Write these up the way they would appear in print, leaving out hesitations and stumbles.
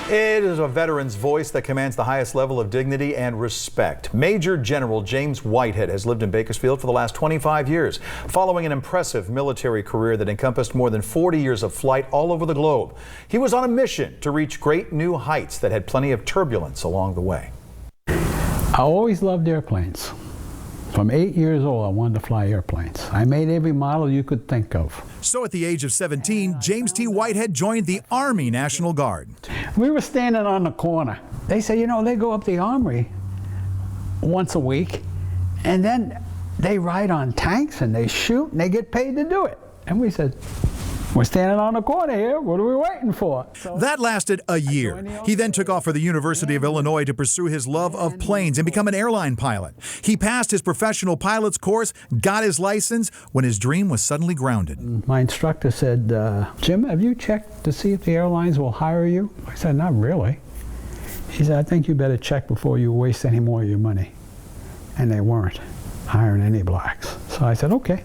It is a veteran's voice that commands the highest level of dignity and respect. Major General James Whitehead has lived in Bakersfield for the last 25 years, following an impressive military career that encompassed more than 40 years of flight all over the globe. He was on a mission to reach great new heights that had plenty of turbulence along the way. I always loved airplanes. From 8 years old, I wanted to fly airplanes. I made every model you could think of. So at the age of 17, James T. Whitehead joined the Army National Guard. We were standing on the corner. They say, you know, they go up the Armory once a week, and then they ride on tanks and they shoot and they get paid to do it. And we said, we're standing on the corner here. What are we waiting for? That lasted a year. He then took off for the University of Illinois to pursue his love of planes and become an airline pilot. He passed his professional pilot's course, got his license, when his dream was suddenly grounded. My instructor said, Jim, have you checked to see if the airlines will hire you? I said, not really. He said, I think you better check before you waste any more of your money. And they weren't hiring any blacks. So I said, okay.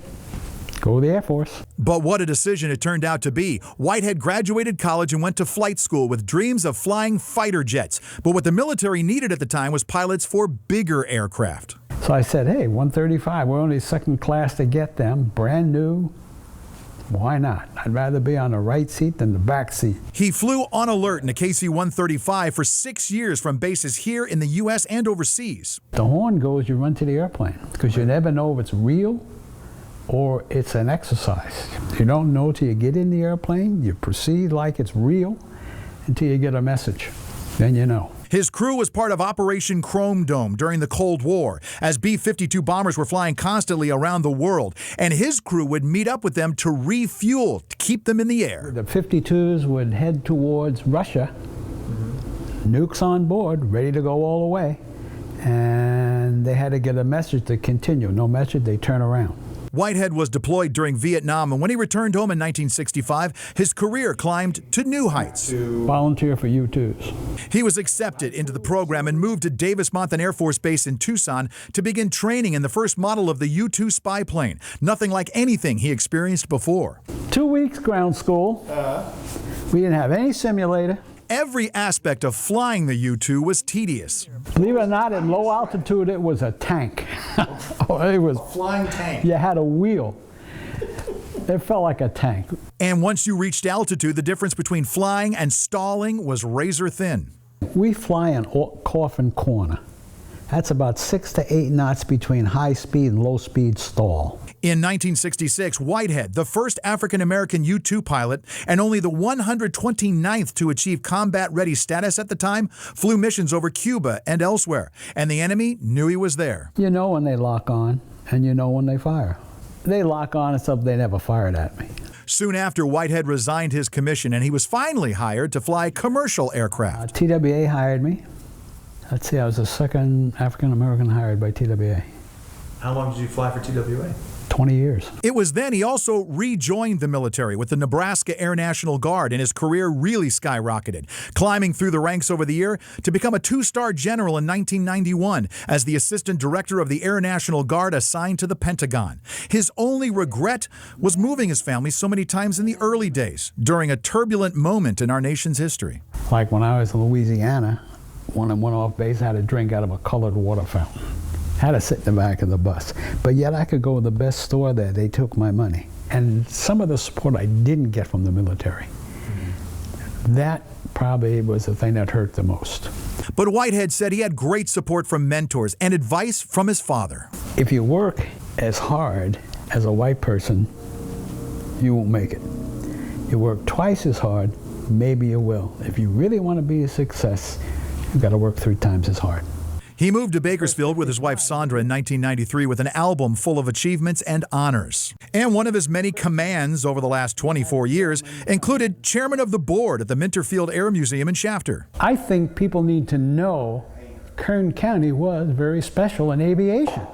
Go to the Air Force. But what a decision it turned out to be. Whitehead graduated college and went to flight school with dreams of flying fighter jets. But what the military needed at the time was pilots for bigger aircraft. So I said, hey, 135, we're only second class to get them, brand new. Why not? I'd rather be on the right seat than the back seat. He flew on alert in a KC-135 for 6 years from bases here in the U.S. and overseas. The horn goes, you run to the airplane, because you never know if it's real or it's an exercise. You don't know till you get in the airplane. You proceed like it's real until you get a message. Then you know. His crew was part of Operation Chrome Dome during the Cold War, as B-52 bombers were flying constantly around the world, and his crew would meet up with them to refuel to keep them in the air. The 52s would head towards Russia, nukes on board, ready to go all the way, and they had to get a message to continue. No message, they turn around. Whitehead was deployed during Vietnam, and when he returned home in 1965, his career climbed to new heights. Volunteer for U-2s. He was accepted into the program and moved to Davis-Monthan Air Force Base in Tucson to begin training in the first model of the U-2 spy plane. Nothing like anything he experienced before. 2 weeks ground school. We didn't have any simulator. Every aspect of flying the U-2 was tedious. Believe it or not, at low altitude, it was a tank. It was A flying tank. You had a wheel. It felt like a tank. And once you reached altitude, the difference between flying and stalling was razor thin. We fly in coffin corner. That's about 6 to 8 knots between high speed and low speed stall. In 1966, Whitehead, the first African-American U-2 pilot and only the 129th to achieve combat-ready status at the time, flew missions over Cuba and elsewhere, and the enemy knew he was there. You know when they lock on, and you know when they fire. They lock on and stuff, they never fired at me. Soon after, Whitehead resigned his commission, and he was finally hired to fly commercial aircraft. TWA hired me. Let's see, I was the second African-American hired by TWA. How long did you fly for TWA? 20 years. It was then he also rejoined the military with the Nebraska Air National Guard, and his career really skyrocketed, climbing through the ranks over the year to become a 2-star general in 1991 as the assistant director of the Air National Guard assigned to the Pentagon. His only regret was moving his family so many times in the early days, during a turbulent moment in our nation's history. Like when I was in Louisiana, when I went off base, I had to drink out of a colored water fountain. Had to sit in the back of the bus. But yet I could go to the best store there. They took my money. And some of the support I didn't get from the military. That probably was the thing that hurt the most. But Whitehead said he had great support from mentors and advice from his father. If you work as hard as a white person, you won't make it. You work twice as hard, maybe you will. If you really want to be a success, you've got to work 3 times as hard. He moved to Bakersfield with his wife Sandra in 1993 with an album full of achievements and honors. And one of his many commands over the last 24 years included chairman of the board at the Minterfield Air Museum in Shafter. I think people need to know Kern County was very special in aviation.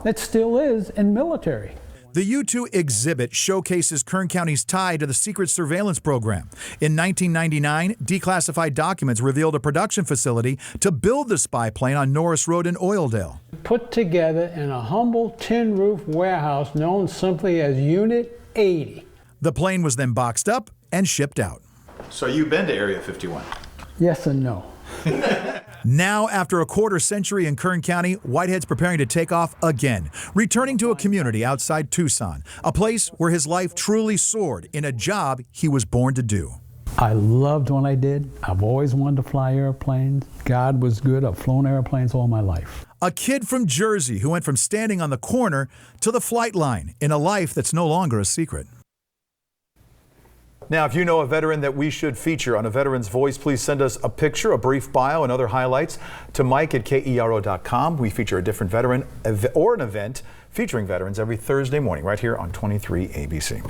It still is in military. The U-2 exhibit showcases Kern County's tie to the secret surveillance program. In 1999, declassified documents revealed a production facility to build the spy plane on Norris Road in Oildale. Put together in a humble tin roof warehouse known simply as Unit 80. The plane was then boxed up and shipped out. So you've been to Area 51? Yes and no. Now, after a quarter century in Kern County, Whitehead's preparing to take off again, returning to a community outside Tucson, a place where his life truly soared in a job he was born to do. I loved what I did. I've always wanted to fly airplanes. God was good. I've flown airplanes all my life. A kid from Jersey who went from standing on the corner to the flight line in a life that's no longer a secret. Now, if you know a veteran that we should feature on A Veteran's Voice, please send us a picture, a brief bio, and other highlights to mike@kero.com. We feature a different veteran or an event featuring veterans every Thursday morning right here on 23 ABC.